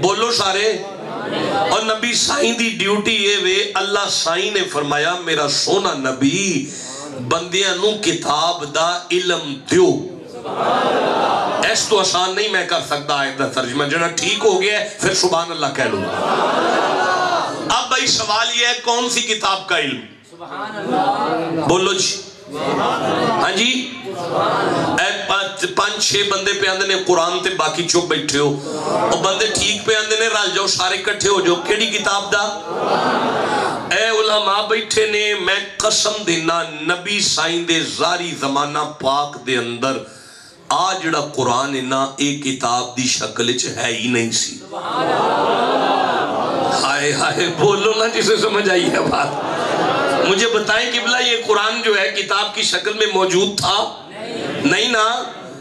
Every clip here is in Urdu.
بولو سارے. اور نبی سائیں دی ڈیوٹی یہ وے, اللہ سائیں نے فرمایا میرا سونا نبی بندیاں نو کتاب دا علم دیو. ایس تو آسان نہیں میں کر سکتا آیت دا ترجمہ, جنہا ٹھیک ہو گیا ہے پھر سبحان اللہ کہہ لوں. اب بھائی سوال یہ ہے کون سی کتاب کا علم؟ بولو جی. ہاں جی, پانچ چھ بندے پہ آندے نے قرآن تے باقی چوک بیٹھے ہو, اور بندے ٹھیک پہ آندے نے رال جاؤ سارے کٹھے ہو جو کیڑی کتاب دا. اے علماء بیٹھے نے, میں قسم دینا نبی سائیں دے زاری زمانہ پاک دے اندر آج جڑا قرآن نا ایک کتاب دی شکل چ ہے ہی نہیں سی. ہائے ہائے بولو نا جسے سمجھ آئی ہے بات. مجھے بتائیں قبلہ یہ قرآن جو ہے کتاب کی شکل میں موجود تھا؟ نہیں نا,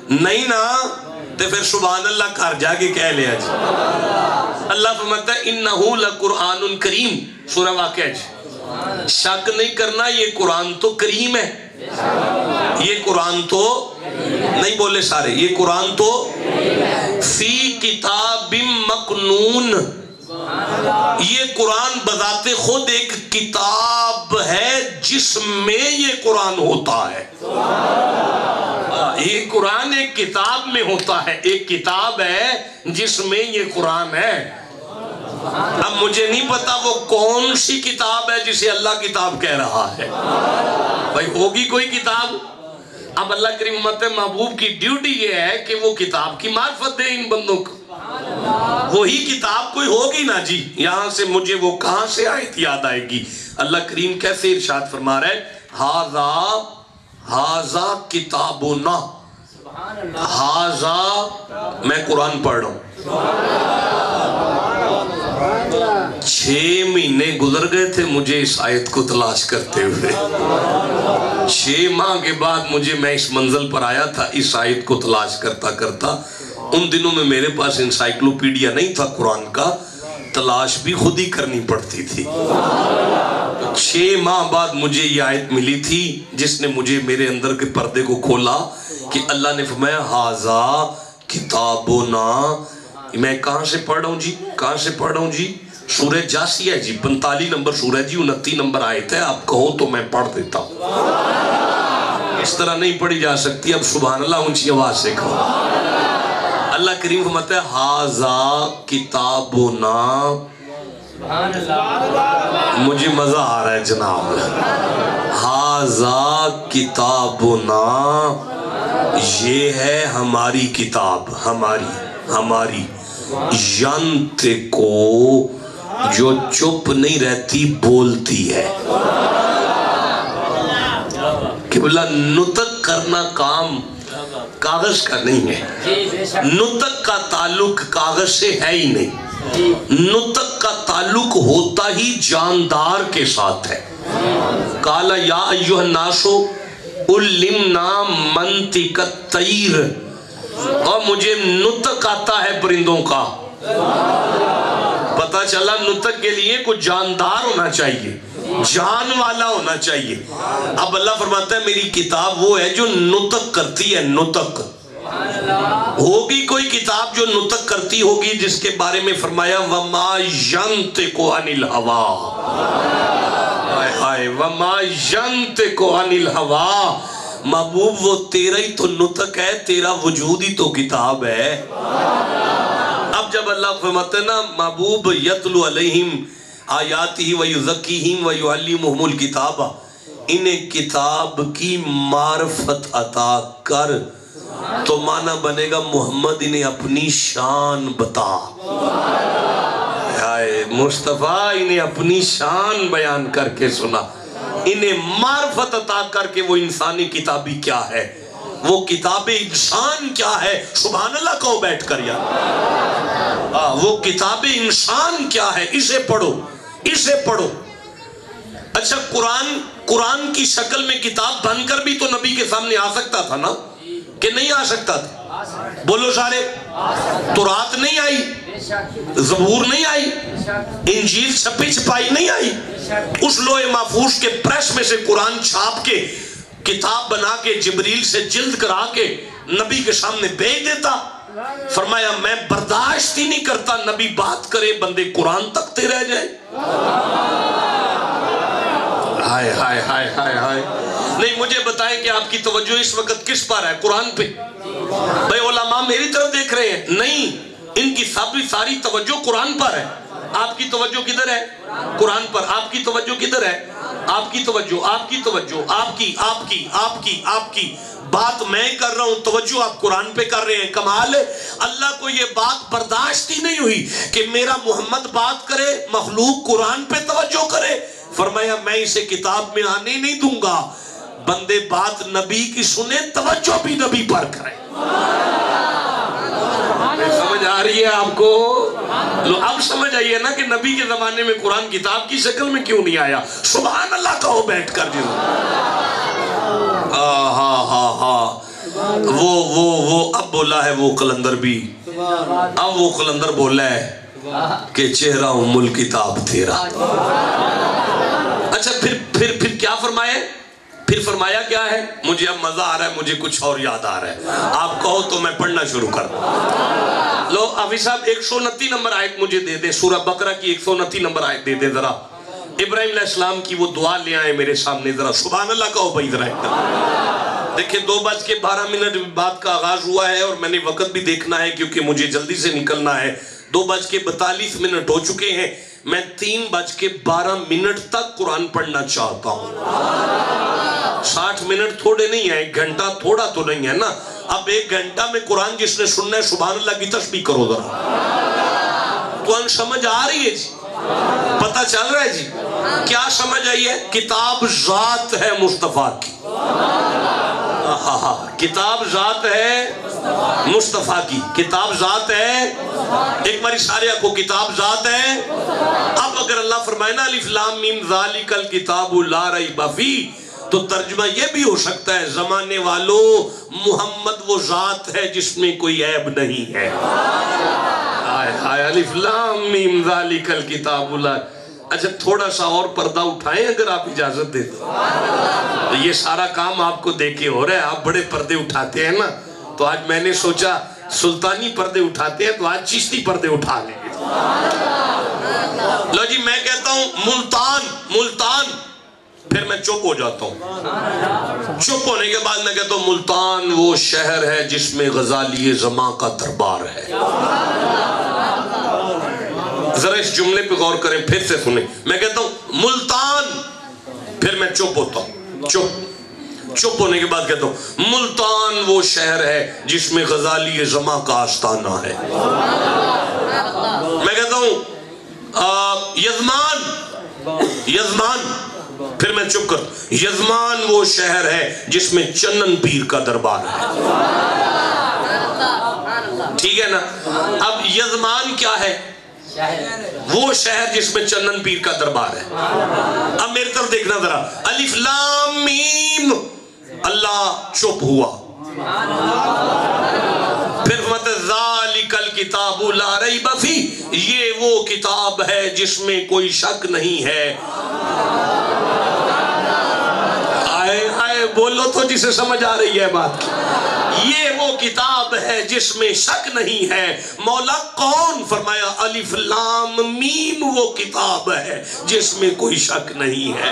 نہیں نا. تو پھر سبحان اللہ کر جا کے کہہ لیا جی. اللہ فرماتا ہے انہو لقرآن کریم, سورہ واقعہ جی. شک نہیں کرنا یہ قرآن تو کریم ہے, یہ قرآن تو نہیں بولے سارے, یہ قرآن تو فی کتاب مکنون, یہ قرآن بذات خود ایک کتاب ہے جس میں یہ قرآن ہوتا ہے. یہ قرآن ایک کتاب میں ہوتا ہے, ایک کتاب ہے جس میں یہ قرآن ہے. اب مجھے نہیں پتا وہ کون سی کتاب ہے جسے اللہ کتاب کہہ رہا ہے. بھائی ہوگی کوئی کتاب. اب اللہ کریم امت محبوب کی ڈیوٹی یہ ہے کہ وہ کتاب کی معرفت دے ان بندوں کو. وہی کتاب کوئی ہوگی نا جی. یہاں سے مجھے وہ کہاں سے آیت یاد آئے گی. اللہ کریم کیسے ارشاد فرما رہا ہے, ہاذا کتابنا. ہاذا, میں قرآن پڑھ رہا ہوں, 6 مہینے گزر گئے تھے مجھے اس آیت کو تلاش کرتے ہوئے. 6 ماہ کے بعد میں اس منزل پر آیا تھا اس آیت کو تلاش کرتا کرتا. ان دنوں میں میرے پاس انسائیکلوپیڈیا نہیں تھا قرآن کا, تلاش بھی خود ہی کرنی پڑتی تھی. 6 ماہ بعد مجھے یہ آیت ملی تھی جس نے مجھے میرے اندر کے پردے کو کھولا کہ اللہ نے فرمایا ہاذا کتابنا. میں کہاں سے پڑھ رہا ہوں جی, کہاں سے پڑھ رہا ہوں جی؟ سورہ جاسیہ جی, 45 نمبر سورہ جی, 29 نمبر آیت ہے. آپ کہو تو میں پڑھ دیتا ہوں. اس طرح نہیں پڑھی جا سکتی. اب سبحان اللہ اونچی آواز سے کہو. اللہ کریم فرماتا ہے ہاذا کتابنا. مجھے مزہ آ رہا ہے جناب. ہاذا کتابنا, یہ ہے ہماری کتاب, ہماری ینطقو, جو چپ نہیں رہتی بولتی ہے. کہ بلا نطق کرنا کام کاغذ کا نہیں ہے. نطق کا تعلق کاغذ سے ہے ہی نہیں. نطق کا تعلق ہوتا ہی جاندار کے ساتھ ہے. قال یا ایھا الناس علمنا منطق الطیر, اور مجھے نطق آتا ہے پرندوں کا. پتہ چلا نطق کے لیے کچھ جاندار ہونا چاہیے, جان والا ہونا چاہیے. اب اللہ فرماتا ہے میری کتاب وہ ہے جو نطق کرتی ہے. نطق ہوگی کوئی کتاب جو نطق کرتی ہوگی جس کے بارے میں فرمایا وما ینطق عن الہوا. وما ینطق عن الہوا. محبوب وہ تیرا ہی تو نطق ہے, تیرا وجود ہی تو کتاب ہے. اب جب اللہ فرماتے نا محبوب یتلو علیہم آیاتہ ویزکیہم ویعلمہم الکتاب, انہیں کتاب کی معرفت عطا کر, تو معنی بنے گا محمد انہیں اپنی شان بتا. مصطفیٰ انہیں اپنی شان بیان کر کے سنا, انہیں معرفت عطا کر کے وہ انسانی کتابی کیا ہے, وہ کتاب انسان کیا ہے. سبحان اللہ کہو بیٹھ کر یار. وہ کتاب انسان کیا ہے, اسے پڑھو, اسے پڑھو. اچھا قرآن کی شکل میں کتاب بن کر بھی تو نبی کے سامنے آ سکتا تھا نا, کہ نہیں آ سکتا تھا؟ بولو سارے. تورات نہیں آئی, زبور نہیں آئی, انجیل چھپی چھپائی نہیں آئی. اس لوح محفوظ کے پریس میں سے قرآن چھاپ کے کتاب بنا کے جبریل سے جلد کرا کے نبی کے سامنے بھیج دیتا. فرمایا میں برداشت ہی نہیں کرتا نبی بات کرے بندے قرآن تکتے رہ جائیں. ہائے ہائے ہائے ہائے ہائے. نہیں مجھے بتائیں کہ آپ کی توجہ اس وقت کس پر ہے؟ قرآن پہ. بھئی علماء میری طرف دیکھ رہے ہیں. نہیں، ان کی ساری توجہ قرآن پر ہے. آپ کی توجہ کدھر ہے؟ قرآن پر. آپ کی توجہ کدھر ہے؟ آپ کی توجہ آپ کی بات میں کر رہا ہوں، توجہ آپ قرآن پہ کر رہے ہیں. کمال ہے. اللہ کو یہ بات برداشت ہی نہیں ہوئی کہ میرا محمد بات کرے، مخلوق قرآن پہ توجہ کرے. فرمایا میں اسے کتاب میں آنے نہیں دوں گا. بندے بات نبی کی سنیں، توجہ بھی نبی پر کریں. سمجھ آ رہی ہے آپ کو؟ لو اب سمجھ آئیے نا کہ نبی کے زمانے میں قرآن کتاب کی شکل میں کیوں نہیں آیا. سبحان اللہ کہو بیٹھ کر. وہ اب بولا ہے وہ قلندر بھی. اب وہ قلندر بولا ہے کہ چہرہ ام الکتاب تیرا. اچھا پھر کیا فرمائے؟ پھر فرمایا کیا ہے؟ مجھے اب مزہ آ رہا ہے، مجھے کچھ اور یاد آ رہا ہے. آپ کہو تو میں پڑھنا شروع کر دوں. لو حافظ صاحب 129 نمبر آیت مجھے دے دیں. سورہ بقرہ کی 129 نمبر آیت دے دیں ذرا. ابراہیم علیہ السلام کی وہ دعا لے آئے میرے سامنے ذرا. سبحان اللہ کہو بھائی ذرا. دیکھیں 2:12 بات کا آغاز ہوا ہے اور میں نے وقت بھی دیکھنا ہے کیونکہ مجھے جلدی سے نکلنا ہے. 2:42 ہو چکے ہیں. میں 3:12 تک قرآن پڑھنا چاہتا ہوں. 60 منٹ تھوڑے نہیں ہیں. 1 گھنٹہ تھوڑا تو نہیں ہے نا. اب 1 گھنٹہ میں قرآن جس نے سننا ہے سبحان اللہ کی تسبیح کرو ذرا. قرآن سمجھ آ رہی ہے جی؟ پتہ چل رہا ہے جی؟ کیا سمجھ آئی ہے؟ کتاب ذات ہے مصطفیٰ کی. کتاب ذات ہے مصطفیٰ کی. کتاب ذات ہے. ایک باری سارے کو کتاب ذات ہے. اب اگر اللہ فرمائے نا الف لام میم ذالک الکتاب لا ریب فیہ، تو ترجمہ یہ بھی ہو سکتا ہے زمانے والوں محمد وہ ذات ہے جس میں کوئی عیب نہیں ہے. الف لام میم ذالک الکتاب لا. اچھا تھوڑا سا اور پردہ اٹھائیں اگر آپ اجازت دیں تو. یہ سارا کام آپ کو دیکھے ہو رہا ہے. آپ بڑے پردے اٹھاتے ہیں نا، تو آج میں نے سوچا سلطانی پردے اٹھاتے ہیں تو آج چشتی پردے اٹھا لیں گے. لو جی میں کہتا ہوں ملتان، پھر میں چپ ہو جاتا ہوں. چپ ہونے کے بعد میں کہتا ہوں ملتان وہ شہر ہے جس میں غزالی زماں کا دربار ہے. ذرا اس جملے پہ غور کریں، پھر سے سنیں. میں کہتا ہوں ملتان، پھر میں چپ ہوتا ہوں. چپ ہونے کے بعد کہتا ہوں ملتان وہ شہر ہے جس میں غزالی زماں کا آستانہ ہے. میں کہتا ہوں یزمان، پھر میں چپ کر. یزمان وہ شہر ہے جس میں چنن پیر کا دربار ہے. ٹھیک ہے نا؟ اب یزمان کیا ہے؟ وہ شہر جس میں چنن پیر کا دربار ہے. اب میری طرف دیکھنا ذرا. الف لام میم. اللہ چپ ہوا. پھر ذالک الکتاب لا ریب فیہ، یہ وہ کتاب ہے جس میں کوئی شک نہیں ہے. آئے بولو تو جسے سمجھ آ رہی ہے بات. یہ وہ کتاب ہے جس میں شک نہیں ہے. مولا کون؟ فرمایا الف لام میم وہ کتاب ہے جس میں کوئی شک نہیں ہے.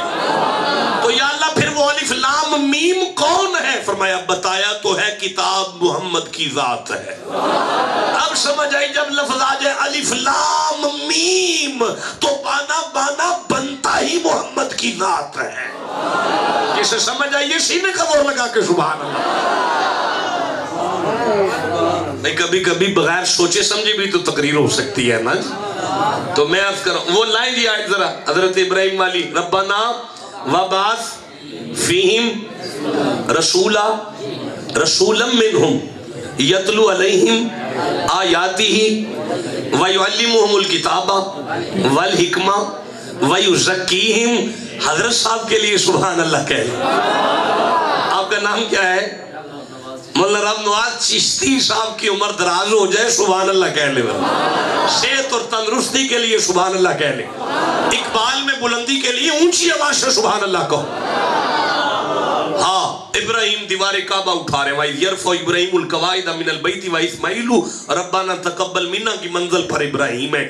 تو یا اللہ پھر وہ الف لام میم کون ہے؟ فرمایا بتایا تو ہے کتاب محمد کی ذات ہے. اب سمجھ آئی جب لفظ آ جائے الف لام میم تو بانا بنتا ہی محمد کی ذات ہے. جسے سمجھ آئیے سینے کا زور لگا کے سبحان اللہ. نہیں کبھی کبھی بغیر سوچے سمجھے بھی تو تقریر ہو سکتی ہے نا. تو میں عرض کر رہا ہوں وہ لائن جی آیت ذرا حضرت ابراہیم والی. ربنا وبعث فیہم رسولا منہم یتلو علیہم آیاتہ ویعلمہم الکتاب والحکمہ ویزکیہم. حضرت صاحب کے لیے سبحان اللہ کہہ لیں. آپ کا نام کیا ہے؟ مولانا رب نواز چشتی صاحب کی عمر دراز ہو جائے سبحان اللہ کہہ لیں. صحت اور تندرستی کے لیے سبحان اللہ کہہ لیں. اقبال میں بلندی کے لیے اونچی آواز سے سبحان اللہ کہو. ہاں ابراہیم دیوار کعبہ اٹھا رہے ہیں، یرفع ابراہیم القواعد من البیت و اسماعیل ربنا تقبل منا کی منزل پر ابراہیم ہے۔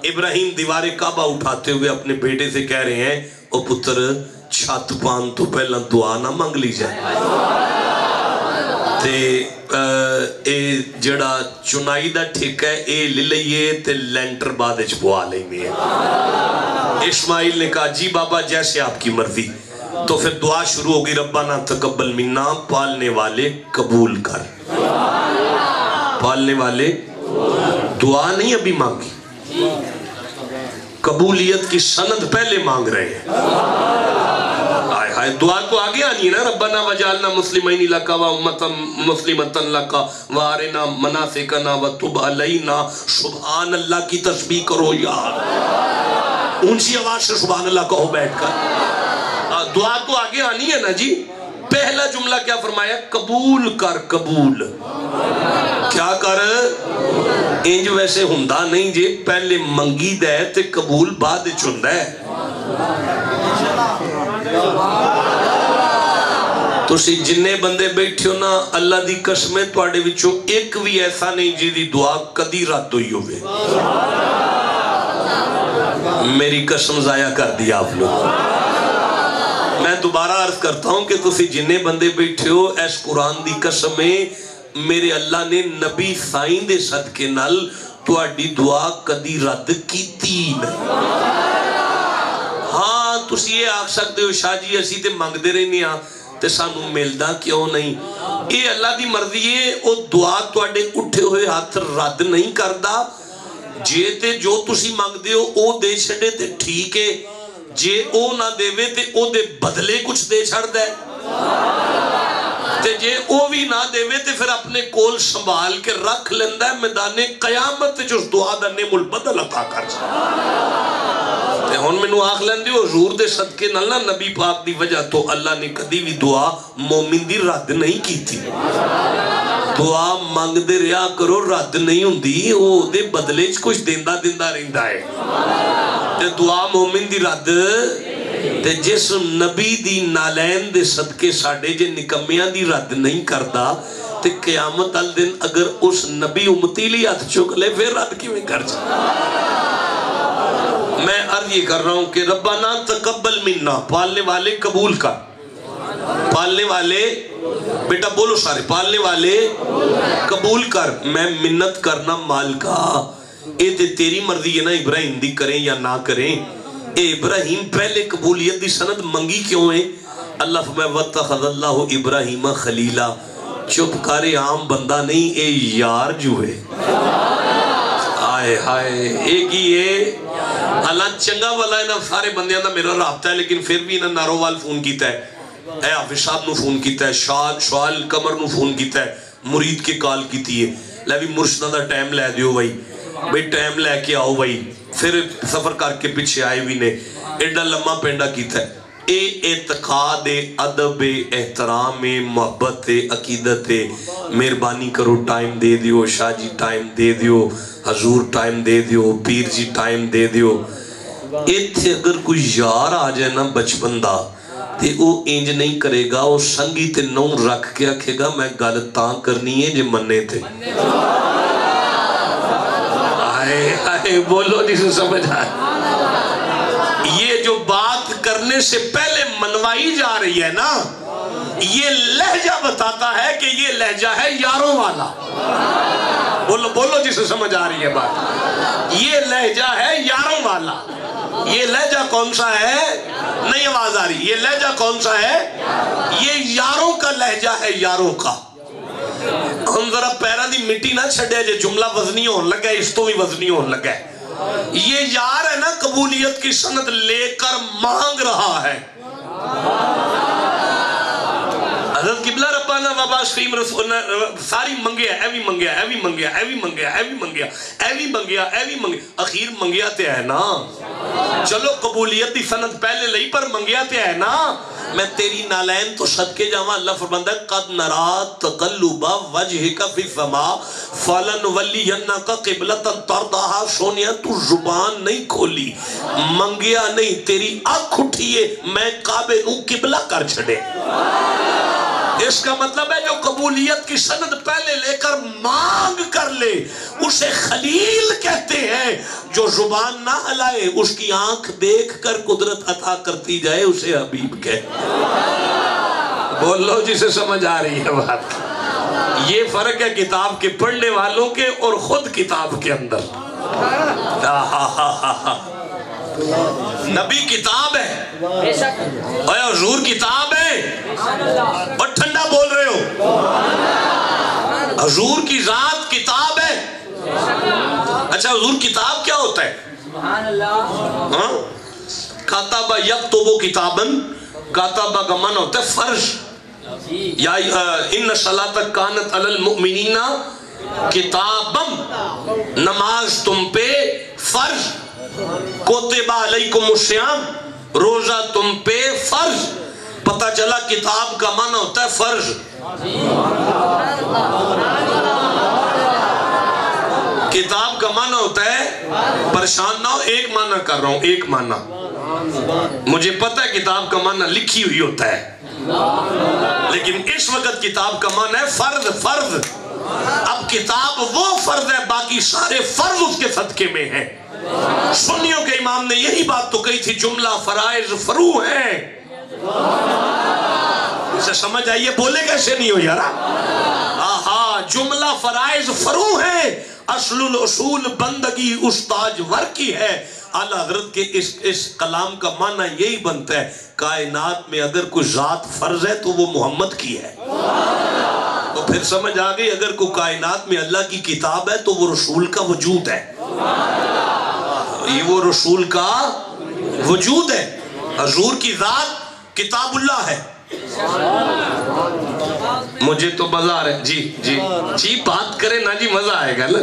ابراہیم دیوار کعبہ اٹھاتے ہوئے اپنے بیٹے سے کہہ رہے ہیں او پتر چھت پان تو پہلا دعا نہ مانگ لی جائے تے اے جڑا چنائی دا ٹھیک ہے اے لے لئیے تے لینٹر بعد پوا لیں گے۔ اسماعیل نے کہا جی بابا جیسے آپ کی مرضی۔ تو پھر دعا شروع ہوگی ربنا تقبل منا، پالنے والے قبول کر، پالنے والے دعا نہیں ابھی مانگی، قبولیت کی سند پہلے مانگ رہے ہیں۔ آئے ہائے دعا تو آگے آنی ہے نا، ربنا وجعلنا مسلمین لک و امتا مسلمتا لک وارنا مناسکنا وتب علینا۔ سبحان اللہ کی تسبیح کرو یار، اونچی آواز سے سبحان اللہ کہو بیٹھ کر۔ دعا تو آگے آنی ہے نا جی۔ پہلا جملہ کیا فرمایا؟ قبول کر، قبول کیا کر؟ انج ویسے ہندہ نہیں جی، پہلے منگی دے تے قبول بعد چندہ ہے۔ تو سی جننے بندے بیٹھے ہو نا اللہ دی قسمیں توڑے وچوں ایک بھی ایسا نہیں جی دی دعا کدی رات ہوئی ہوئے۔ میری قسم ضائع کر دیا آپ لوگ۔ میں دوبارہ عرض کرتا ہوں کہ تسی جننے بندے بیٹھے ہو ایس قرآن دی قسمیں میرے اللہ نے نبی سائن دے صدقے نال تواڈی دعا کدی رد کیتی نہیں۔ ہاں تسی یہ آکھ سکتے ہو شاہ جی اسی تے مانگ دے رہے ہیں تے سانو ملدا کیوں نہیں؟ اے اللہ دی مرضی ہے، او دعا تواڈے اٹھے ہوئے ہاتھ رد نہیں کردا۔ جے تے جو تسی مانگ دے ہو او دے چھڑے تے ٹھیک ہے، جے او نہ دے وے تے او دے بدلے کچھ دے چھڑ دے، تے جے او بھی نہ دے وے تے پھر اپنے کول سنبھال کے رکھ لیندہ ہے میدان قیامت جو اس دعا دا نعم البدل عطا کر سکتا۔ تے ہون میں نو آخ لیندے ہو حضور دے صدقے نالنا نبی پاک دی وجہ تو اللہ نے کدی بھی دعا مومن دی رد نہیں کی تھی۔ دعا مانگ دے ریا کرو رد نہیں ہوں دی، او دے بدلے کچھ دیندہ دیندہ رہندہ ہے۔ تے دعا مومن دی رد تے جس نبی دی نالین دے صدقے ساڑھے جے نکمیاں دی رد نہیں کردہ تے قیامت الدن اگر اس نبی امتی لی ہاتھ چک لے پھر رد کی میں کر جائے۔ میں عرض یہ کر رہا ہوں کہ ربنا تقبل منا، پالنے والے قبول کر، پالنے والے بیٹا بولو سارے، پالنے والے قبول کر۔ میں منت کرنا مال کا اے تے تیری مرضی ہے نا ابراہیم دی کریں یا نہ کریں۔ اے ابراہیم پہلے قبولیت دی سند منگی کیوں ہے؟ اللہ فرمائے وَاتَّخَذَ اللَّهُ إِبْرَاهِيمَ خَلِيلًا، چپ کارے عام بندہ نہیں، اے یار جو ہے۔ آئے ہائے ایک ہی ہے اللہ چنگا والا ہے نا، سارے بندیاں دا میرا رابطہ ہے لیکن پھر بھی نا نارووال فون کیتا ہے، اے حافظ صاحب نو فون کیتا ہے، شعال کمر نو فون کیتا ہے، مرید کے کال کیتی ہے، لے بھی مرشدہ دا ٹائم لے دیو بھائی، بھئی ٹائم لے کے آؤ بھائی، پھر سفر کر کے پیچھے آئے بھی نے ایڈا لمحہ پینڈا کیتا ہے۔ اے اعتقاد ادب احترام محبت عقیدت مہربانی کرو ٹائم دے دیو، شاہ جی ٹائم دے دیو، حضور ٹائم دے دیو، پیر جی ٹائم دے دیو۔ ایتھے اگر کوئی یار آ جائے نا بچپن دا تے او انج نہیں کرے گا، او سنگی تے نو رکھ کے آکھے گا میں گل تاں کرنی ہے جے مننے تھے۔ آئے بولو جسے سمجھ آئے، یہ جو بات کرنے سے پہلے منوائی جا رہی ہے نا، یہ لہجہ بتاتا ہے کہ یہ لہجہ ہے یاروں والا۔ بولو بولو جسے سمجھ آ رہی ہے بات، یہ لہجہ ہے یاروں والا۔ یہ لہجہ کون سا ہے؟ نہیں آواز آ رہی، یہ لہجہ کون سا ہے؟ یہ یاروں کا لہجہ ہے، یاروں کا۔ ہم ذرا پیرہ دی مٹی نہ چھڑے جے جملہ وزنی ہون لگا ہے، اس تو بھی وزنی ہون لگا ہے۔ یہ یار ہے نا قبولیت کی سند لے کر مانگ رہا ہے۔ حضرت قبلہ ربانہ واباس فیم رسول ساری منگیا، ایوی منگیا، ایوی منگیا، ایوی منگیا، ایوی منگیا، ایوی منگیا، ایوی منگیا، اخیر منگیا تے ہے نا۔ چلو قبولیت دی سند پہلے لئی پر منگیا تے ہے نا۔ میں تیری نالین تو صدقے جاواں. اللہ فرماندا ہے قد نرا تقلب وجهک فی السماء فلنولینک قبلۃ ترضاها. سونیا تو زبان نہیں کھولی, منگیا نہیں, تیری آنکھ اٹھیے میں کعبے نو قبلہ کر چھڑے. اس کا مطلب ہے جو قبولیت کی سند پہلے لے کر مانگ کر لے اسے خلیل کہتے ہیں. جو زبان نہ ہلائے اس کی آنکھ دیکھ کر قدرت عطا کرتی جائے اسے حبیب کہتے ہیں. بول لو جسے سمجھ آ رہی ہے بات. یہ فرق ہے کتاب کے پڑھنے والوں کے اور خود کتاب کے اندر. نبی کتاب ہے اور حضور کتاب ہے اور ٹھنڈا بول رہے ہو. حضور کی ذات کتاب ہے. اچھا حضور کتاب کیا ہوتا ہے؟ کاتب یکتب کتابن. کاتب کا معنی ہوتا ہے فرض. یا ان الصلاۃ کانت علی المؤمنین کتابم, نماز تم پہ فرض. کتب علیکم الصیام, روزہ تم پہ فرض. پتہ چلا کتاب کا معنی ہوتا ہے فرض. کتاب کا معنی ہوتا ہے, پریشان نہ ہو, ایک معنی کر رہا ہوں, ایک معنی. مجھے پتہ ہے کتاب کا معنی لکھی ہوئی ہوتا ہے, لیکن اس وقت کتاب کا معنی ہے فرض. فرض. اب کتاب وہ فرض ہے, باقی سارے فرض اس کے صدقے میں ہیں. سنیوں کے امام نے یہی بات تو کہی تھی, جملہ فرائض فرو ہیں. اسے سمجھ آئیے, بولے کیسے نہیں ہو یار. آہا, جملہ فرائض فرو ہیں, اصل الاصول بندگی استاج ور کی ہے. اعلیٰ حضرت کے اس کلام کا معنی یہی بنتا ہے, کائنات میں اگر کوئی ذات فرض ہے تو وہ محمد کی ہے. تو پھر سمجھ آ گئی, اگر کوئی کائنات میں اللہ کی کتاب ہے تو وہ رسول کا وجود ہے. یہ وہ رسول کا وجود ہے. حضور کی ذات کتاب اللہ ہے. مجھے تو مزہ آ رہا ہے. جی جی جی بات کرے نا جی, مزہ آئے گا نا.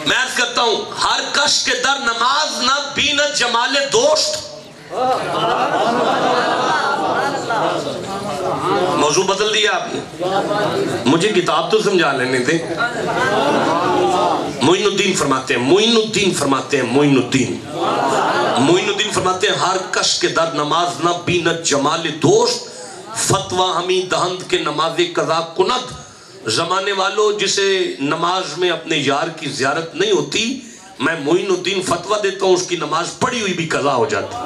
میں عرض کرتا ہوں, ہر کس کے در نماز نہ بینت جمال دوست. موضوع بدل دیا آپ نے. مجھے کتاب تو سمجھا لینے تھے. معین الدین فرماتے ہیں, معین الدین فرماتے ہیں, معین الدین فرماتے ہیں, ہر کس کے در نماز نہ بینت جمال دوست, فتوہ ہمیں دہند کے نماز قضا کند. زمانے والوں جسے نماز میں اپنے یار کی زیارت نہیں ہوتی, میں معین الدین فتوہ دیتا ہوں اس کی نماز پڑھی ہوئی بھی قضا ہو جاتی.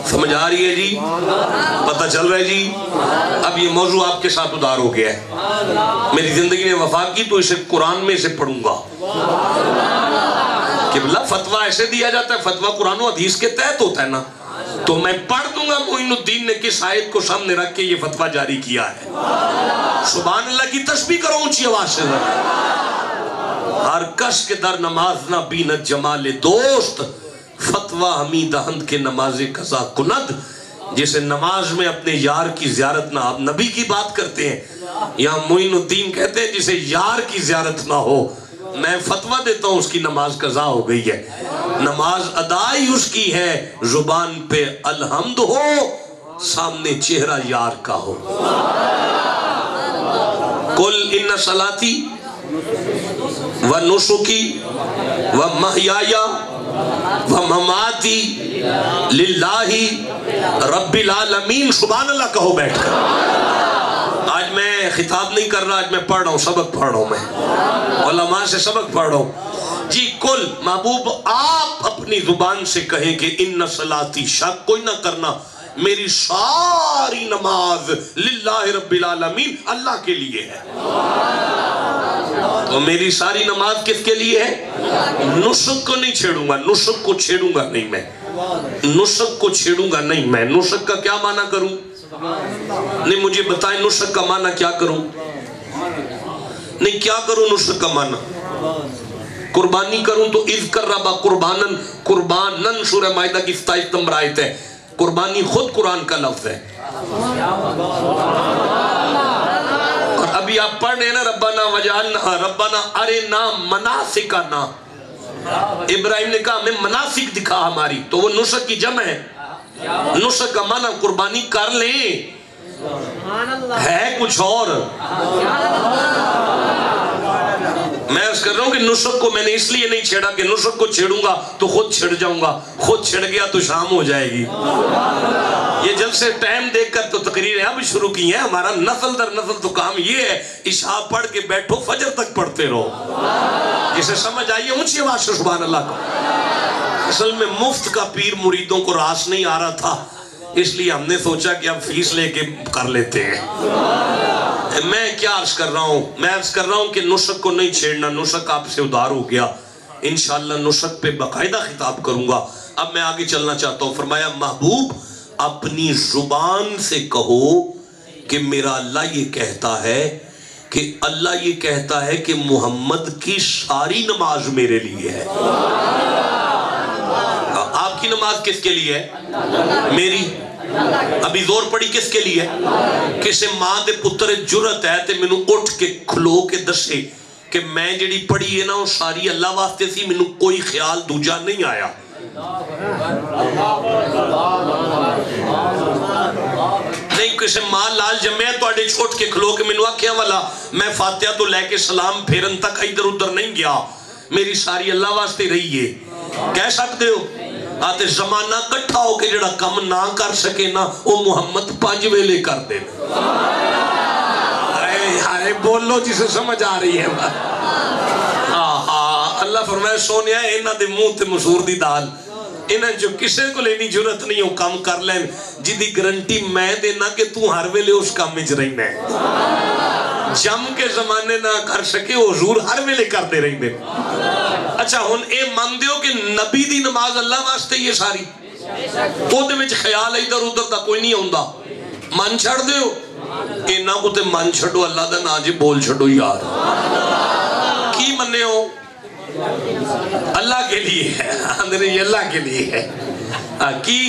سمجھ آ رہی ہے جی, پتہ چل رہا ہے جی. اب یہ موضوع آپ کے ساتھ ادار ہو گیا ہے. میری زندگی نے وفا کی تو اسے قرآن میں سے پڑھوں گا. کہ بلا فتوہ ایسے دیا جاتا ہے, فتوہ قرآن و حدیث کے تحت ہوتا ہے نا, تو میں پڑھ دوں گا معین الدین نے کس آیت کو سامنے رکھ کے یہ فتوہ جاری کیا ہے. سبحان اللہ کی تسبیح کرو اونچی آواز سے. ہر کس کے در نماز نہ بینت جمال دوست, فتوہ ہمیں دہند کے نماز قضا کند. جسے نماز میں اپنے یار کی زیارت نہ, آپ نبی کی بات کرتے ہیں, یہاں معین الدین کہتے ہیں جسے یار کی زیارت نہ ہو, میں فتوہ دیتا ہوں اس کی نماز قضا ہو گئی ہے. نماز ادائی اس کی ہے, زبان پہ الحمد ہو, سامنے چہرہ یار کا ہو. قل ان صلاتی و نسکی و محیای و مماتی للہ رب العالمین. سبحان اللہ کہو بیٹھ کر. آج میں خطاب نہیں کر رہا, آج میں پڑھ رہا ہوں, سبق پڑھ رہا ہوں, میں علماء سے سبق پڑھ رہا ہوں. جی کل محبوب آپ اپنی زبان سے کہیں کہ ان صلاتی, شک کوئی نہ کرنا, میری ساری نماز للہ رب العالمین, اللہ کے لیے ہے. تو میری ساری نماز کس کے لیے ہے؟ نسک کو نہیں چھیڑوں گا, نسک کو چھیڑوں گا نہیں میں, نسک کو چھیڑوں گا نہیں میں. نسک کا کیا معنی کروں؟ نہیں مجھے بتائیں نسک کا معنی کیا کروں؟ نہیں کیا کروں نسک کا معنی؟ قربانی کروں تو اذ قربا قربانن, قربانن سورہ مائدہ کی 27 نمبر آیت ہے. قربانی خود قرآن کا لفظ ہے. ابھی آپ پڑھ رہے ہیں نا ربنا وجعلنا ربنا ارنا مناسکنا، ابراہیم نے کہا ہمیں مناسک دکھا ہماری، تو وہ نسک کی جمع ہے، نسک کا معنی قربانی کر لیں، ہے کچھ اور۔ میں اس کر رہا ہوں کہ نسک کو میں نے اس لیے نہیں چھیڑا کہ نسک کو چھیڑوں گا تو خود چھڑ جاؤں گا، خود چھڑ گیا تو شام ہو جائے گی۔ یہ جب سے ٹائم دیکھ کر تو تقریریں اب شروع کی ہیں، ہمارا نسل در نسل تو کام یہ ہے عشاء پڑھ کے بیٹھو فجر تک پڑھتے رہو، جسے سمجھ آئیے اونچی آواز سے سبحان اللہ کو۔ اصل میں مفت کا پیر مریدوں کو راس نہیں آ رہا تھا، اس لیے ہم نے سوچا کہ اب فیس لے کے کر لیتے ہیں۔ میں کیا عرض کر رہا ہوں؟ میں عرض کر رہا ہوں کہ نسک کو نہیں چھیڑنا، نسک آپ سے ادھار ہو گیا، انشاءاللہ نسک پہ باقاعدہ خطاب کروں گا۔ اب میں آگے چلنا چاہتا ہوں۔ فرمایا محبوب اپنی زبان سے کہو کہ میرا اللہ یہ کہتا ہے کہ اللہ یہ کہتا ہے کہ محمد کی ساری نماز میرے لیے ہے۔ آپ کی نماز کس کے لیے ہے؟ میری۔ ابھی زور پڑی کس کے لیے؟ کسے ماں دے پتر جرت ہے تے مینوں اٹھ کے کھلو کے دسے کہ میں جڑی پڑھی ہے نا وہ ساری اللہ واسطے سی، مینوں کوئی خیال دوجا نہیں آیا۔ نہیں کسے ماں لال جمعہ تو اڈے چھوٹ کے کھلو کے مینوں آکھیا والا میں فاتحہ تو لے کے سلام پھیرن تک ادھر ادھر نہیں گیا، میری ساری اللہ واسطے رہی ہے۔ کہہ سکتے ہو؟ آتے زمانہ کٹھا ہو کے جڑا کم نہ کر سکے نا وہ محمد 5 ویلے کر دے۔ ارے بولو جسے سمجھ آ رہی ہے۔ اللہ فرمائے سونیا انہاں دے منہ تے مسور دی دال، انہاں جو کسے کو لینی ضرورت نہیں ہو کام کر لین، جدی گارنٹی میں دینا کہ تو ہر ویلے اس کام میں رہنا ہے۔ جم کے زمانے نہ کر سکے حضور ہر ویلے کرتے رہیں دے۔ اچھا ہن اے مان دیو کہ نبی دی نماز اللہ واسطے یہ ساری، او دے وچ خیال ادھر ادھر دا کوئی نہیں ہوندا، من چھڑ دیو انہاں کو تے من چھڑو اللہ دا نا جی بول چھڑو یار۔ کی منے ہو؟ اللہ کے لیے ہے، اندر یہ اللہ کے لیے ہے۔ کی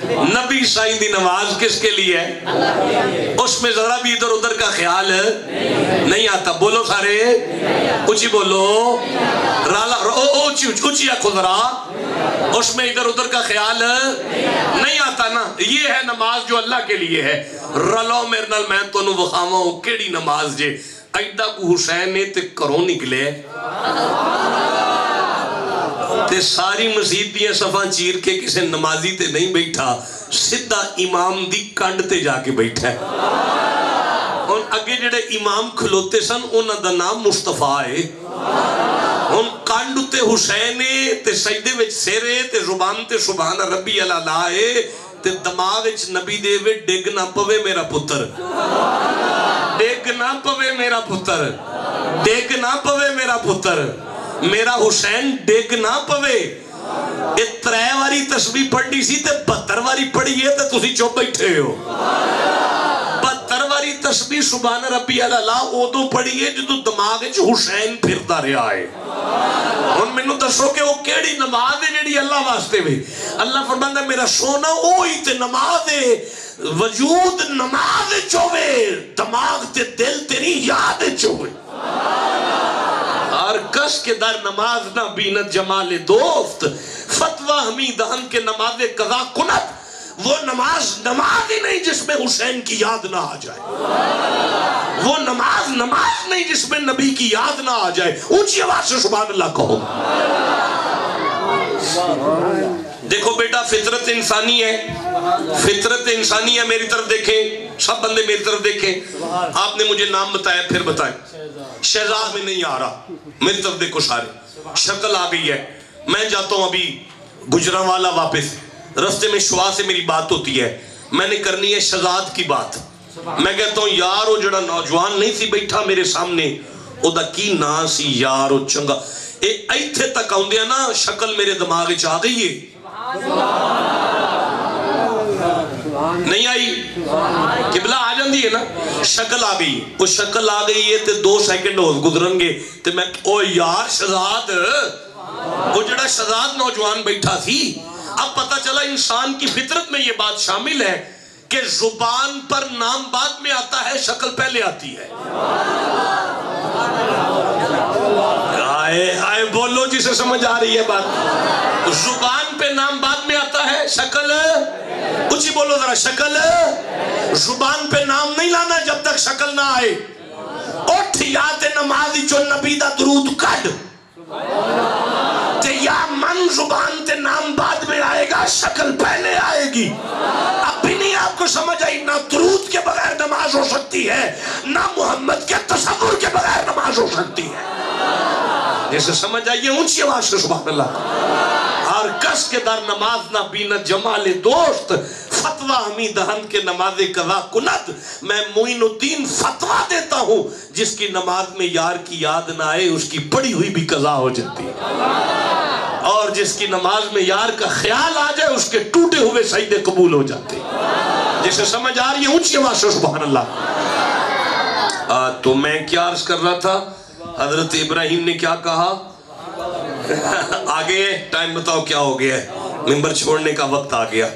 نبی سائیں دی نماز کس کے لیے ہے؟ اس میں ذرا بھی ادھر ادھر کا خیال نہیں آتا۔ بولو سارے اچھی بولو، اچھی آنکھو ذرا، اس میں ادھر ادھر کا خیال نہیں آتا نا۔ یہ ہے نماز جو اللہ کے لیے ہے۔ رلو میرے نال میں تو انہوں وخاما ہوں کیڑی نماز جے ایڈا کو حسین نے تے کروں نکلے تے ساری مسجد دیاں صفاں چیر کے کسے نمازی تے نہیں بیٹھا، سدھا امام دی کنڈ تے جا کے بیٹھا ہے۔ اور اگے جڑے امام کھلوتے سن انہاں دا نام مصطفیٰ ہے۔ ہن کنڈ تے حسین تے سجدے وچ سرے تے زبان تے سبحان ربی العلیٰ ہے تے دماغ وچ نبی دے وے ڈگ نہ پوے میرا پتر، ڈگ نہ پوے میرا پتر، ڈگ نہ پوے میرا پتر، میرا حسین ڈگ نہ پوے۔ یہ 3 واری تسبیح پڑھنی سی تے 72 واری پڑھی ہے تے تسی چپ بیٹھے ہو۔ 72 واری تسبیح سبحان ربی العلیٰ ادو پڑھی ہے جدو دماغ وچ حسین پھردا رہا ہے۔ ہن مینوں دسو کہ وہ کیڑی نماز ہے جڑی اللہ واسطے وے؟ اللہ فرماندا میرا سونا وہی تے نماز ہے، وجود نماز چوے، دماغ تے دل تیری یاد چوے۔ اور کس کے در نماز نہ بینت جمال دوست، فتوہ حمیدان کے نماز قضا کنت، وہ نماز نماز ہی نہیں جس میں حسین کی یاد نہ آ جائے، وہ نماز نماز نہیں جس میں نبی کی یاد نہ آ جائے۔ اونچی آواز سے سبحان اللہ کہو۔ دیکھو بیٹا فطرت انسانی ہے، فطرت انسانی ہے۔ میری طرف دیکھیں، سب بندے میری طرف دیکھیں۔ آپ نے مجھے نام بتایا، پھر بتائیں۔ شہزاد میں نہیں آ رہا، میری طرف دیکھو سارے، شکل آ گئی ہے۔ میں جاتا ہوں ابھی گجرانوالا واپس، رستے میں شعا سے میری بات ہوتی ہے، میں نے کرنی ہے شہزاد کی بات۔ میں کہتا ہوں یار وہ جڑا نوجوان نہیں سی بیٹھا میرے سامنے، او دا کی نا سی یار وہ چنگا، ایتھے تک آؤندے ہیں نا شکل میرے دماغ وچ آ گئی ہے، نہیں آئی؟ قبلہ آ جاندی ہے نا، شکل آ گئی، وہ شکل آ گئی ہے تے 2 سیکنڈ ہو گزرن گے تے میں او یار شہزاد، وہ جڑا شہزاد نوجوان بیٹھا تھی۔ اب پتہ چلا انسان کی فطرت میں یہ بات شامل ہے کہ زبان پر نام بعد میں آتا ہے، شکل پہلے آتی ہے. آئے بولو جسے سمجھ آ رہی ہے بات. زبان پہ نام بعد میں آتا ہے، شکل کچھ ہی بولو ذرا. شکل زبان پہ نام نہیں لانا جب تک شکل نہ آئے. اٹھ یاد نماز جو نبی دا درود کڈ تے یا من زبان تے نام بعد میں آئے گا، شکل پہلے آئے گی. اب بھی نہیں آپ کو سمجھ آئی؟ نہ درود کے بغیر نماز ہو سکتی ہے، نہ محمد کے تصور کے بغیر نماز ہو سکتی ہے. جیسے سمجھ آئیے اونچی آواز سے سبحان اللہ. ہر کس کے در نماز نہ بیند جمال دوست، فتوہ ہمیں دہن کے نماز قضا کند. میں معین الدین فتوہ دیتا ہوں، جس کی نماز میں یار کی یاد نہ آئے اس کی پڑھی ہوئی بھی قضا ہو جاتی ہے، اور جس کی نماز میں یار کا خیال آ جائے اس کے ٹوٹے ہوئے سجدے قبول ہو جاتے ہیں. جیسے سمجھ آ رہی ہے اونچی آواز سے سبحان اللہ. تو میں کیا عرض کر رہا تھا؟ حضرت ابراہیم نے کیا کہا؟ آگے ٹائم بتاؤ کیا ہو گیا ہے؟ منبر چھوڑنے کا وقت آ گیا.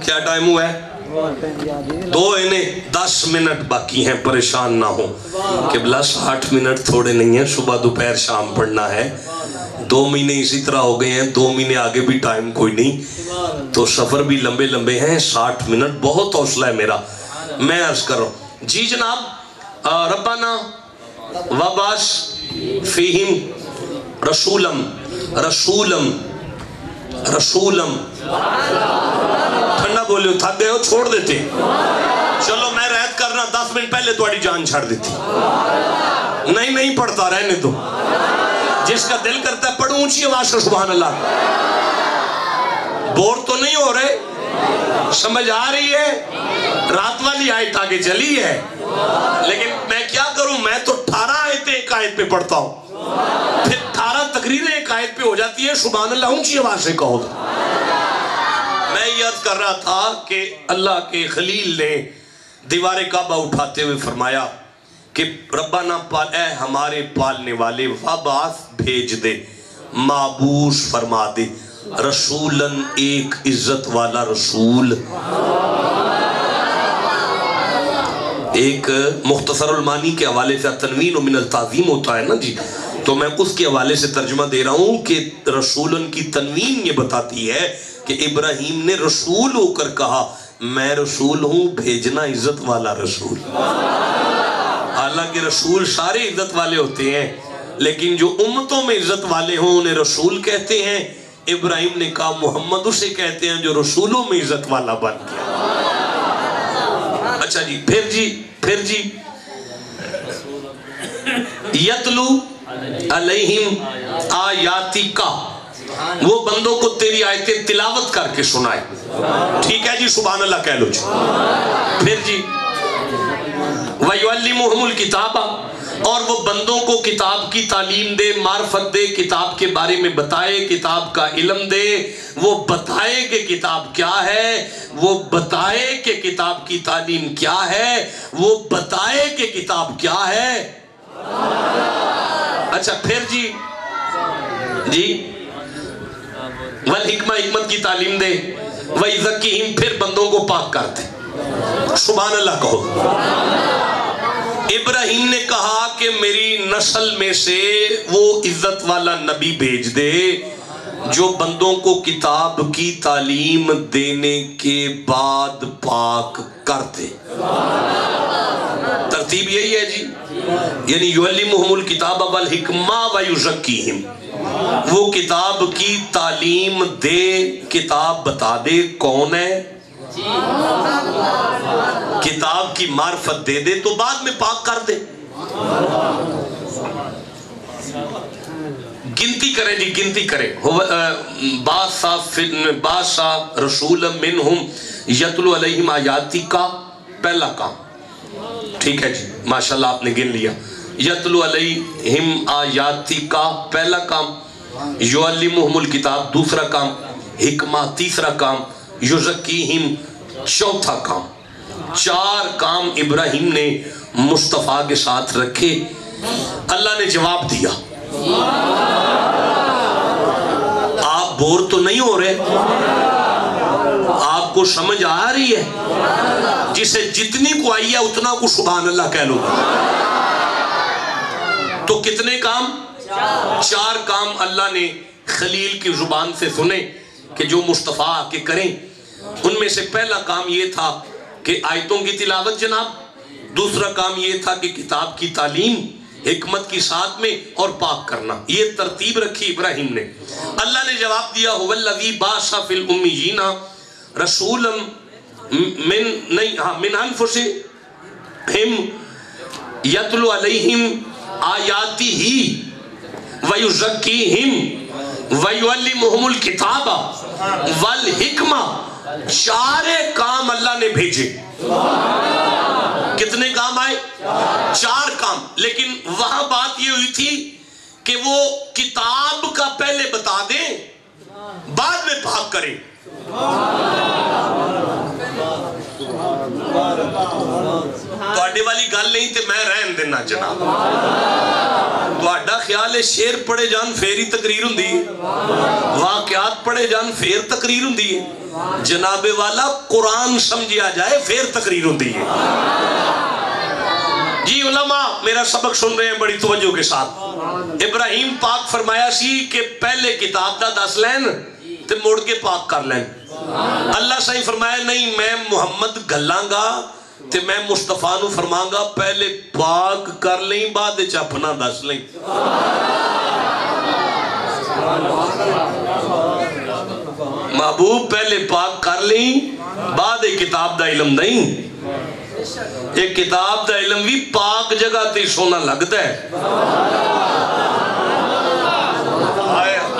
کیا ٹائم ہوا ہے؟ 10 منٹ باقی ہیں. پریشان نہ ہو قبلہ، 60 منٹ تھوڑے نہیں ہیں. صبح دوپہر شام پڑھنا ہے. 2 مہینے اسی طرح ہو گئے ہیں، 2 مہینے آگے بھی ٹائم کوئی نہیں، تو سفر بھی لمبے لمبے ہیں. 60 منٹ بہت حوصلہ ہے میرا. میں عرض کر رہا ہوں جی جناب. ربنا وبعث فیہم رسولم ٹھنڈا بولے ہو، تھک گئے ہو، چھوڑ دیتے. چلو میں رعایت کرنا 10 منٹ پہلے تھوڑی جان چھڑ دیتی. نہیں پڑھتا، رہنے دو. جس کا دل کرتا ہے پڑھو اونچی آواز سے سبحان اللہ. بور تو نہیں ہو رہے؟ سمجھ آ رہی ہے؟ رات والی آیت آگے چلی ہے، لیکن میں کیا کروں؟ میں تو 18 آیتیں ایک آیت پہ پڑھتا ہوں، پھر 18 تقریریں ایک آیت پہ ہو جاتی ہے. سبحان اللہ اونچی آواز سے کہو. میں یہ عرض کر رہا تھا کہ اللہ کے خلیل نے دیوار کعبہ اٹھاتے ہوئے فرمایا کہ ربنا اے ہمارے پالنے والے، وبعث بھیج دے، معبوس فرما دے، رسولن ایک عزت والا رسول. ایک مختصر المانی کے حوالے سے تنوین من التعظیم ہوتا ہے نا جی، تو میں اس کے حوالے سے ترجمہ دے رہا ہوں کہ رسولن کی تنوین یہ بتاتی ہے کہ ابراہیم نے رسول ہو کر کہا میں رسول ہوں، بھیجنا عزت والا رسول. حالانکہ رسول سارے عزت والے ہوتے ہیں، لیکن جو امتوں میں عزت والے ہوں انہیں رسول کہتے ہیں. ابراہیم نے کہا محمد اسے کہتے ہیں جو رسولوں میں عزت والا بن گیا. اچھا جی، پھر جی یتلو علیہم آیاتکا، وہ بندوں کو تیری آیتیں تلاوت کر کے سنائے. ٹھیک ہے جی، سبحان اللہ کہہ لو جی. پھر جی وَيُعَلِّمُهُمُ الْكِتَابَ، اور وہ بندوں کو کتاب کی تعلیم دے، معرفت دے، کتاب کے بارے میں بتائے، کتاب کا علم دے. وہ بتائے کہ کتاب کیا ہے، وہ بتائے کہ کتاب کی تعلیم کیا ہے، وہ بتائے کہ کتاب کیا ہے. اچھا پھر جی والحکمہ، حکمت کی تعلیم دے. وَيُزَكِّيهِمْ، پھر بندوں کو پاک کر دے. سبحان اللہ کہو. ابراہیم نے کہا کہ میری نسل میں سے وہ عزت والا نبی بھیج دے جو بندوں کو کتاب کی تعلیم دینے کے بعد پاک کر دے. ترتیب یہی ہے جی، یعنی یعلمہم الکتاب والحکمہ ویزکیہم، وہ کتاب کی تعلیم دے، کتاب بتا دے کون ہے، کتاب کی معرفت دے دے تو بعد میں پاک کر دے. گنتی کریں جی، گنتی کریں. باسا رسول منہم یتلو علیہم آیاتی کا پہلا کام. ٹھیک ہے جی، ماشاءاللہ آپ نے گن لیا. یتلو علیہم آیاتی کا پہلا کام، یعلمہم الکتاب دوسرا کام، حکمہ تیسرا کام، یزکیہم چوتھا کام. 4 کام ابراہیم نے مصطفیٰ کے ساتھ رکھے. اللہ نے جواب دیا. آپ بور تو نہیں ہو رہے؟ آپ کو سمجھ آ رہی ہے؟ جسے جتنی کو آئی ہے اتنا کو سبحان اللہ کہہ لو. تو کتنے کام؟ 4 کام اللہ نے خلیل کی زبان سے سنے کہ جو مصطفیٰ آ کے کریں. ان میں سے پہلا کام یہ تھا کہ آیتوں کی تلاوت جناب. دوسرا کام یہ تھا کہ کتاب کی تعلیم حکمت کی ساتھ میں اور پاک کرنا. یہ ترتیب رکھی ابراہیم نے. اللہ نے جواب دیا هو الذی بعث فی الامیین رسولا من انفسہم یتلو علیہم آیاتہ ویزکیہم ویعلمہم الکتاب والحکمہ. 4 کام اللہ نے بھیجے. کتنے کام آئے؟ 4 کام. لیکن وہاں بات یہ ہوئی تھی کہ وہ کتاب کا پہلے بتا دیں بعد میں پاک کریں. تواڈے والی گل نہیں تے میں رہن دینا جناب. تواڈا خیال ہے شعر پڑھے جان پھر ہی تقریر ہوندی ہے، واقعات پڑھے جان پھر تقریر ہوندی ہے. جناب والا قرآن سمجھیا جائے پھر تقریر ہوندی ہے. جی علماء میرا سبق سن رہے ہیں بڑی توجہ کے ساتھ. ابراہیم پاک فرمایا سی کہ پہلے کتاب دا دس لین تے موڑ کے پاک کر لین. اللہ صحیح فرمایا نہیں، میں محمد گلاں گا تے میں مصطفیٰ نو فرماں گا پہلے پاک کر لیں بعد وچ اپنا دس لیں. محبوب پہلے پاک کر لیں بعد کتاب دا علم نہیں. ایک کتاب دا علم بھی پاک جگہ تے سونا لگتا ہے.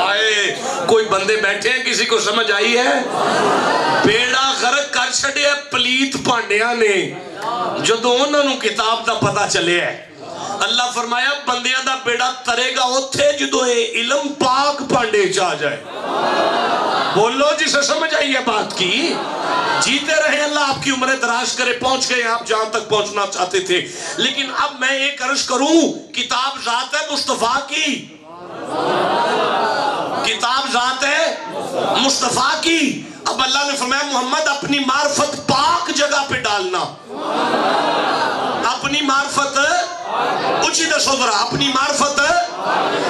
آئے کوئی بندے بیٹھے ہیں کسی کو سمجھ آئی ہے؟ بیڑا غرق کر چھڑے پلیت پانڈیاں نے جدو انہوں نے کتاب دا پتہ چلے ہے. اللہ فرمایا بندیاں دا بیڑا ترے گا اتھے جدو علم پاک پانڈے چاہ جائے. بولو جسے سمجھ آئی ہے بات کی. جیتے رہے اللہ آپ کی عمریں دراز کرے. پہنچ گئے آپ جہاں تک پہنچنا چاہتے تھے. لیکن اب میں ایک عرض کروں، کتاب ذات ہے مصطفیٰ کی. کتاب ذات ہے مصطفیٰ کی. اب اللہ نے فرمایا محمد اپنی معرفت پاک جگہ پہ ڈالنا. اپنی معرفت اچھی دسو ذرا، اپنی معرفت،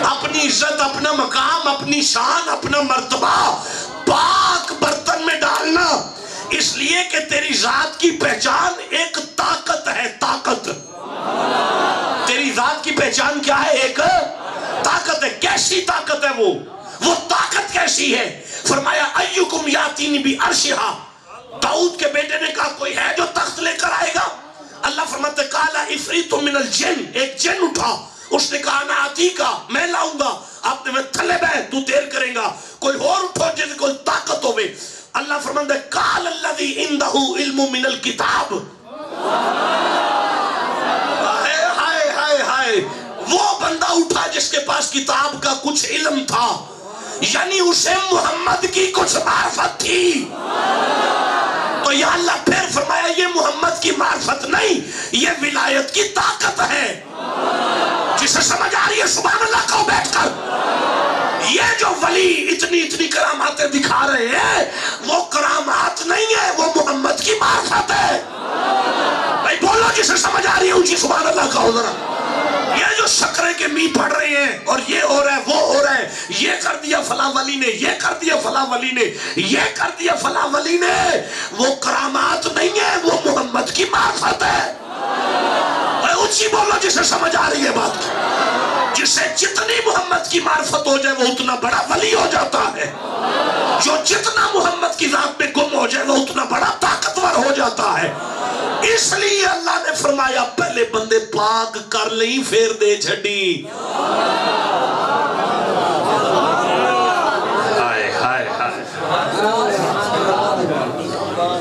اپنی عزت، اپنا مقام، اپنی شان، اپنا مرتبہ پاک برتن میں ڈالنا. اس لیے کہ تیری ذات کی پہچان ایک طاقت ہے. طاقت، تیری ذات کی پہچان کیا ہے؟ ایک طاقت ہے. کیسی طاقت ہے وہ طاقت کیسی ہے؟ فرمایا ایکم یاتینی بی عرشہا. داؤد کے بیٹے نے کہا کوئی ہے جو تخت لے کر آئے گا؟ اللہ فرماتے قالا افریت من الجن. ایک جن اٹھا، اس نے کہا انا آتیکا، میں لاؤں گا. آپ نے میں تھلے بے تو دیر کریں گا. کوئی اور اٹھو جس کوئی طاقت ہوئے. اللہ فرماتے قال الذی عندہ علم من الکتاب. ہائے ہائے ہائے، وہ بندہ اٹھا جس کے پاس کتاب کا کچھ علم تھا. یعنی اسے محمد کی کچھ معرفت تھی. تو یا اللہ پھر فرمایا یہ محمد کی معرفت نہیں، یہ ولایت کی طاقت ہے. جسے سمجھ آ رہی ہے سبحان اللہ کہو بیٹھ کر. یہ جو ولی اتنی کراماتیں دکھا رہے ہیں وہ کرامات نہیں ہے، وہ محمد کی معرفت ہے. بھائی بولو جسے سمجھ آ رہی ہے اونچی سبحان اللہ کہو ذرا. یہ جو شکرے کے می پڑھ رہے ہیں اور یہ ہو رہا ہے وہ ہو رہا ہے، یہ کر دیا فلاں ولی نے، یہ کر دیا فلاں ولی نے، یہ کر دیا فلاں ولی نے، وہ کرامات نہیں ہے، وہ محمد کی معرفت ہے. اونچی بولو جسے سمجھ آ رہی ہے بات. جسے جتنی محمد کی معرفت ہو جائے وہ اتنا بڑا ولی ہو جاتا ہے. جو جتنا محمد کی ذات میں گم ہو جائے وہ اتنا بڑا طاقتور ہو جاتا ہے. اس لیے اللہ نے فرمایا پہلے بندے پاک کر لیں پھر دے چھڑی.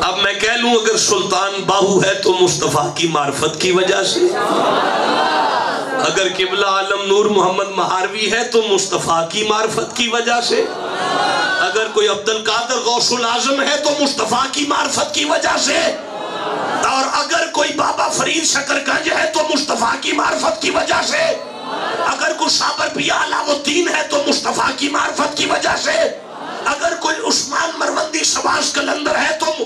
اب میں کہہ لوں اگر سلطان باہو ہے تو مصطفیٰ کی معرفت کی وجہ سے، اگر قبلہ عالم نور محمد مہاروی ہے تو مصطفیٰ کی معرفت کی وجہ سے، اگر کوئی عبدالقادر غوث العظم ہے تو مصطفیٰ کی معرفت کی وجہ سے، اور اگر کوئی بابا فرید شکرگنج ہے تو مصطفیٰ کی معرفت کی وجہ سے، اگر کوئی صابر پیا علاؤ الدین ہے تو مصطفیٰ کی معرفت کی وجہ سے، اگر کوئی عثمان مروندی شواز کلر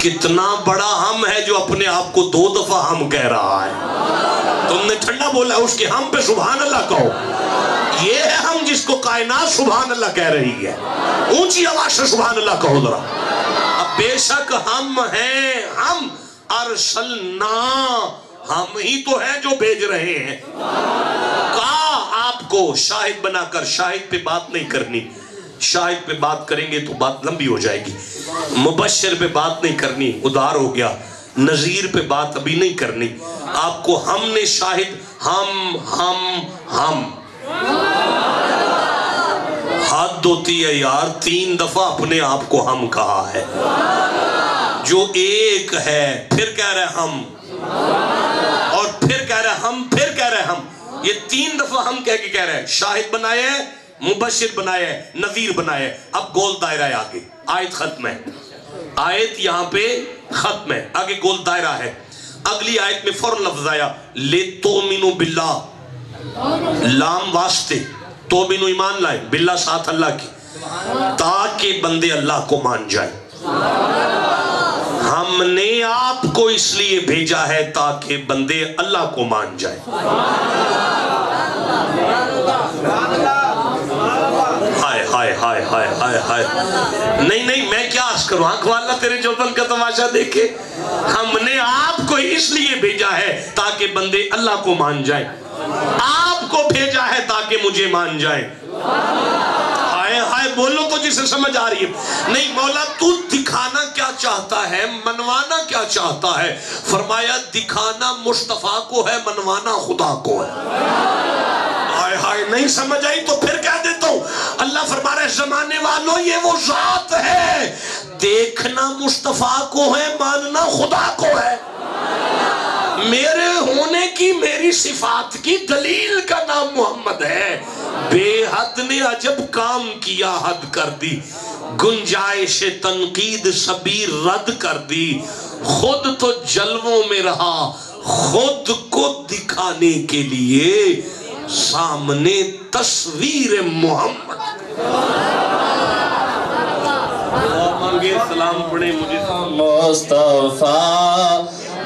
کتنا بڑا ہم ہے جو اپنے آپ کو 2 دفعہ ہم کہہ رہا ہے. تم نے ٹھنڈا بولا اس کے ہم پہ سبحان اللہ کہو. یہ ہے ہم جس کو کائنات سبحان اللہ کہہ رہی ہے. اونچی آواز سے سبحان اللہ کہو ذرا. اب بے شک ہم ہیں، ہم ارسلنا، ہم ہی تو ہیں جو بھیج رہے ہیں. کہا آپ کو شاہد بنا کر، شاہد پہ بات نہیں کرنی، شاہد پہ بات کریں گے تو بات لمبی ہو جائے گی. مبشر پہ بات نہیں کرنی، ادھار ہو گیا. نذیر پہ بات ابھی نہیں کرنی. آپ کو ہم نے شاہد، ہم حد ہوتی ہے یار، 3 دفعہ اپنے آپ کو ہم کہا ہے. جو ایک ہے پھر کہہ رہے ہم، اور پھر کہہ رہے ہم، پھر کہہ رہے ہم. یہ 3 دفعہ ہم کہہ کے کہہ رہے ہیں. شاہد بنائے، مبشر بنائے، نذیر بنائے. اب گول دائرہ ہے آگے. آیت ختم ہے، آیت یہاں پہ ختم ہے، آگے گول دائرہ ہے. اگلی آیت میں فوراً لفظ آیا لِتُؤْمِنُوا بِاللَّهِ، لام واسطے، تومنو ایمان لائے، باللہ ساتھ اللہ کی، تاکہ بندے اللہ کو مان جائیں. ہم نے آپ کو اس لیے بھیجا ہے تاکہ بندے اللہ کو مان جائیں. ہائے ہائے ہائے ہائے ہائے ہائے. نہیں میں کیا عرض کروں، آنکھ والا تیرے جوبن کا تماشا دیکھے. ہم نے آپ کو اس لیے بھیجا ہے تاکہ بندے اللہ کو مان جائیں. آپ کو بھیجا ہے تاکہ مجھے مان جائیں. ہائے ہائے بولو تو جسے سمجھ آ رہی ہے. نہیں مولا تو دکھانا کیا چاہتا ہے، منوانا کیا چاہتا ہے؟ فرمایا دکھانا مصطفیٰ کو ہے، منوانا خدا کو ہے. ہائے ہائے نہیں سمجھ آئی تو پھر کہہ دیتا ہوں. اللہ فرما رہے زمانے والوں یہ وہ ذات ہے، دیکھنا مصطفیٰ کو ہے، ماننا خدا کو ہے. میرے ہونے کی، میری صفات کی دلیل کا نام محمد ہے. بے حد نے عجب کام کیا، حد کر دی، گنجائش تنقید سبیر رد کر دی. خود تو جلووں میں رہا، خود کو دکھانے کے لیے سامنے تصویر محمد. مانگے سلام پڑھے مجھے مصطفیٰ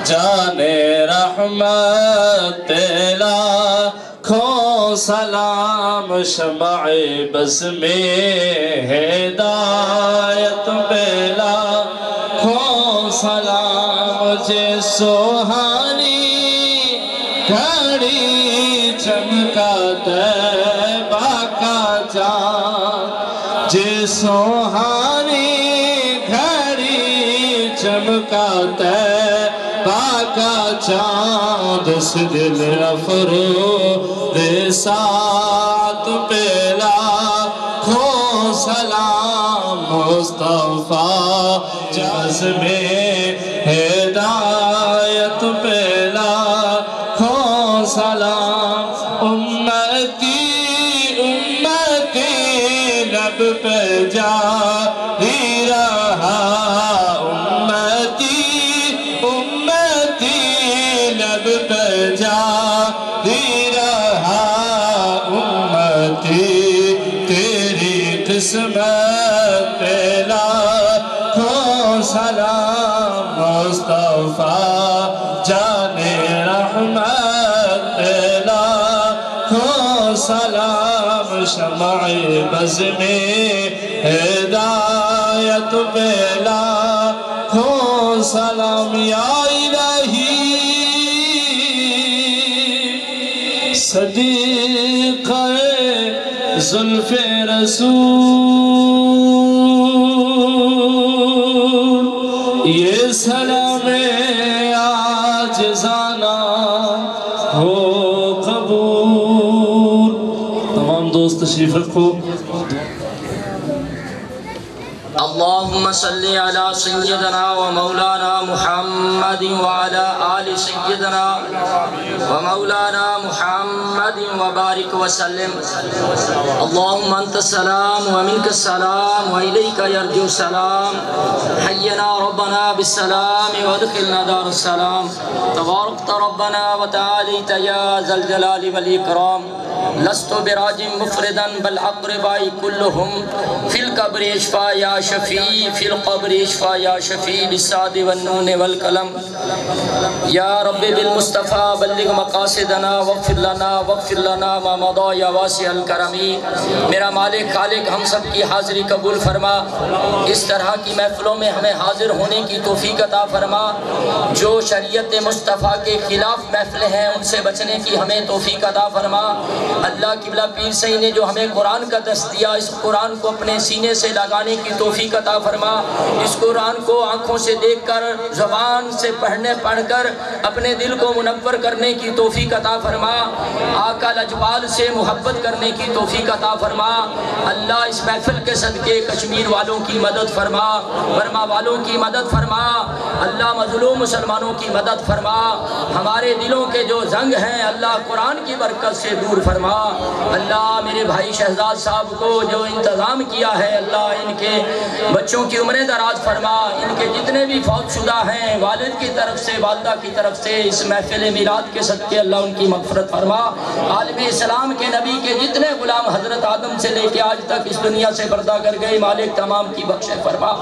جان رحمت لاکھوں سلام، شمع بز میں ہدایت پہ لاکھوں سلام. جے سوہانی گھڑی چمکا طیبہ کا چاند، جے سوہانی گھڑی چمکا طیبہ کا چاند، اس دل افروز سات پہ لاکھوں سلام. مصطفیٰ جذب ہدایت پہ لاکھوں سلام. امتی امتی لب پہ جاری رہا، امتی امتی لب پہ جاری رہا. امتی تیری قسمت پہ لاکھوں سلام. مصطفیٰ جان رحمت پہ لاکھوں سلام، شمع بز میں ہدایت پہ لاکھوں سلام. یا الہی صدیقہ زلف رسول، یہ سلام عاجزانہ ہو قبول. تمام دوست تشریف رکھو. اللہم صلی علی سیدنا و مولانا محمد وعلی آل سیدنا و مولانا محمد وبارک وسلم. اللہم انت السلام و منک السلام و الیک یرجو السلام. حینا ربنا بالسلام و ادخلنا دار السلام. تبارکت ربنا و تعالیت یا ذا الجلال والاکرام. لست براج مفردا بل اقربائی کلہم فی القبر اشفا یا شفیع شفیع فی القبر اشفا یا شفیع بالصاد والنون والقلم یا رب بالمصطفیٰ بلغ مقاصدنا واغفر لنا ما مضى یا واسع الکرمی۔ میرا مالک خالق ہم سب کی حاضری قبول فرما، اس طرح کی محفلوں میں ہمیں حاضر ہونے کی توفیق عطا فرما، جو شریعت مصطفیٰ کے خلاف محفلیں ہیں ان سے بچنے کی ہمیں توفیق عطا فرما۔ اللہ قبلہ پیر صحیح نے جو ہمیں قرآن کا درس دیا، اس قرآن کو اپنے سینے سے لگانے کی توفیق عطا فرما، اس قرآن کو آنکھوں سے دیکھ کر زبان سے پڑھ کر اپنے دل کو منور کرنے کی توفیق عطا فرما، آقا لجپال سے محبت کرنے کی توفیق عطا فرما۔ اللہ اس محفل کے صدقے کشمیر والوں کی مدد فرما، برما والوں کی مدد فرما، اللہ مظلوم مسلمانوں کی مدد فرما، ہمارے دلوں کے جو زنگ ہیں اللہ قرآن کی برکت سے دور فرما۔ اللہ میرے بھائی شہزاد صاحب کو جو انتظام کیا ہے اللہ ان کے بچوں کی عمریں دراز فرما، ان کے جتنے بھی فوت شدہ ہیں والد کی طرف سے والدہ کی طرف سے اس محفل میلاد کے صدقے اللہ ان کی مغفرت فرما۔ عالم اسلام کے نبی کے جتنے غلام حضرت آدم سے لے کے آج تک اس دنیا سے پردہ کر گئے مالک تمام کی بخش فرما۔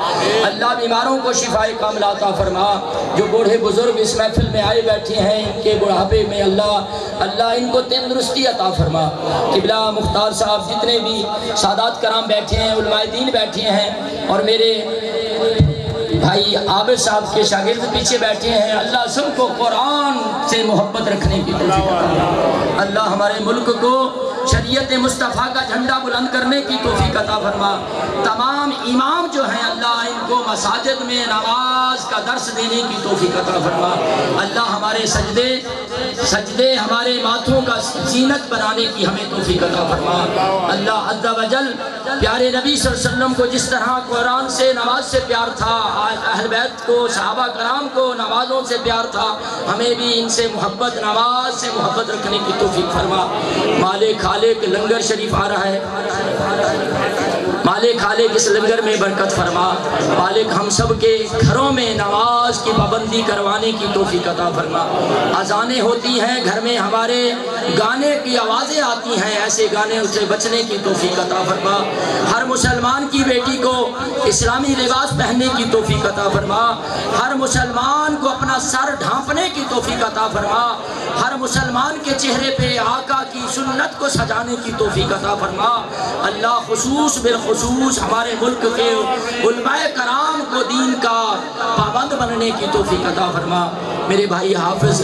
اللہ بیماروں کو شفائے کاملہ عطا فرما، جو بوڑھے بزرگ اس محفل میں آئے بیٹھے ہیں ان کے بڑھاپے میں اللہ ان کو تندرستی عطا فرما۔ قبلہ مختار صاحب جتنے بھی سادات کرام بیٹھے ہیں، علماء دین بیٹھے ہیں، اور میرے بھائی عابد صاحب کے شاگرد پیچھے بیٹھے ہیں، اللہ سب کو قرآن سے محبت رکھنے کی توفیق عطا فرما۔ اللہ ہمارے ملک کو شریعت مصطفیٰ کا جھنڈا بلند کرنے کی توفیق عطا فرما۔ تمام امام جو ہیں اللہ ان کو مساجد میں نماز کا درس دینے کی توفیق عطا فرما۔ اللہ ہمارے سجدے ہمارے ماتھوں کا زینت بنانے کی ہمیں توفیق عطا فرما۔ اللہ عز و جل پیارے نبی صلی اللہ علیہ وسلم کو جس طرح قرآن سے نماز سے پیار تھا، اہل بیت کو صحابہ کرام کو نمازوں سے پیار تھا، ہمیں بھی ان سے محبت نماز سے محبت رکھنے کی توفیق فرما۔ مالک خالق لنگر شریف آ رہا ہے، مالک خالق اس لنگر میں برکت فرما، مالک ہم سب کے گھروں میں نماز کی پابندی کروانے کی توفیق عطا فرما۔ اذانیں ہوتی ہیں گھر میں، ہمارے گانے کی آوازیں آتی ہیں، ایسے گانے سے بچنے کی توفیق عطا فرما۔ ہر مسلمان کی بیٹی کو اسلامی لباس پہننے کی توفیق عطا فرما، ہر مسلمان کو اپنا سر ڈھانپنے کی توفیق عطا فرما، ہر مسلمان کے چہرے پہ آقا کی سنت کو سجانے کی توفیق عطا فرما۔ اللہ خصوص بالخصوص ہمارے ملک کے علماء کرام کو دین کا پابند بننے کی توفیق عطا فرما۔ میرے بھائی حافظ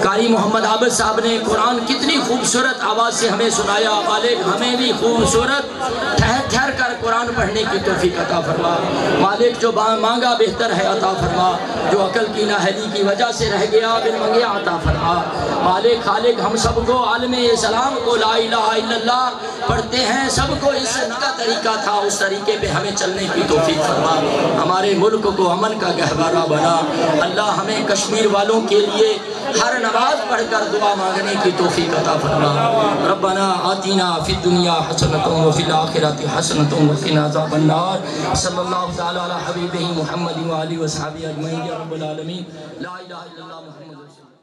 قاری محمد عابد صاحب نے قرآن کتنی خوبصورت آواز سے ہمیں سنایا، مالک ہمیں بھی خوبصورت ٹھہر کر قرآن پڑھنے کی توفیق عطا فرما۔ مالک جو مانگا بہتر ہے عطا فرما، جو عقل کی نااہلی کی وجہ سے رہ گیا بن منگیا عطا فرما۔ مالک خالق ہم سب کو عالم اسلام کو لا الہ الا اللہ پڑھتے ہیں، سب کو اس کا طریقہ تھا، اس طریقے پہ ہمیں چلنے کی توفیق فرما۔ ہمارے ملک کو امن کا گہوارہ بنا۔ اللہ ہمیں کشمیر والوں کے لیے ہر نماز پڑھ کر دعا مانگنے کی توفیق عطا فرما۔ ربنا آتنا فی الدنیا حسنۃ وفی الآخرۃ حسنۃ وقنا عذاب النار۔ صلی اللہ تعالی علی حبیبہ محمد وآلہ وصحبہ اجمعین یا رب العالمین۔ لا الہ الا اللہ محمد رسول اللہ۔